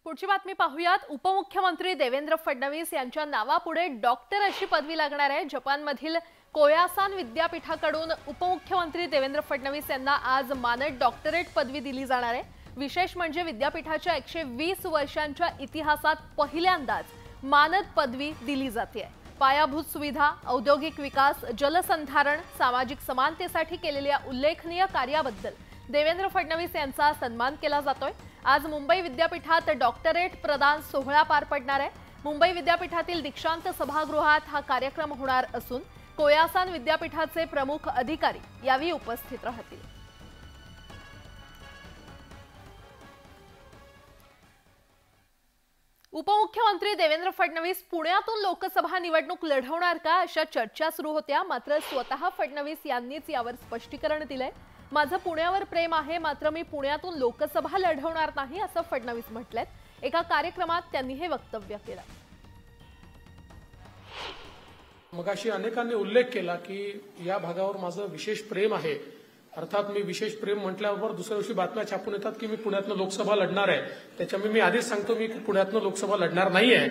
पुढची बातमी पाहूयात। उपमुख्यमंत्री देवेंद्र फडणवीस यांच्या नावापुढे डॉक्टर अशी पदवी लागणार आहे। जपानमधील कोयासान विद्यापीठाकडून उपमुख्यमंत्री देवेंद्र फडणवीस यांना आज मानद डॉक्टरेट पदवी दिली जाणार आहे। विशेष म्हणजे विद्यापीठाच्या 120 वर्षांच्या इतिहासात पहिल्यांदाच मानद पदवी दिली जाते। पायाभूत सुविधा, औद्योगिक विकास, जलसंधारण, सामाजिक समानतेसाठी केलेल्या उल्लेखनीय कार्याबद्दल देवेंद्र फडणवीस यांचा सन्मान केला जातोय। आज मुंबई विद्यापीठात डॉक्टरेट प्रदान सोहळा पार पडणार आहे। मुंबई विद्यापीठातील दीक्षांत सभागृहात हा कार्यक्रम होणार असून कोयासान विद्यापीठाचे प्रमुख अधिकारी यावेळी उपस्थित राहतील। उपमुख्यमंत्री देवेंद्र फडणवीस पुण्यातून लोकसभा निवडणूक लढवणार का अशा चर्चा सुरू होत्या। मात्र स्वतः फडणवीस यांनीच यावर स्पष्टीकरण दिलंय। माझं पुण्यावर प्रेम आहे, मात्र मी पुण्यातून लोकसभा लढवणार नाही असं फडणवीस म्हटलेत। एका कार्यक्रमात त्यांनी हे वक्तव्य केलं। मगाशी अनेकांनी उल्लेख केला की या भागावर माझं विशेष प्रेम आहे। अर्थात मी विशेष प्रेम म्हटल्यावर दुसऱ्या दिवशी बातम्या छापून येतात की मी पुण्यातनं लोकसभा लढणार आहे। त्याच्यामुळे मी आधीच सांगतो मी पुण्यातनं लोकसभा लढणार नाहीये।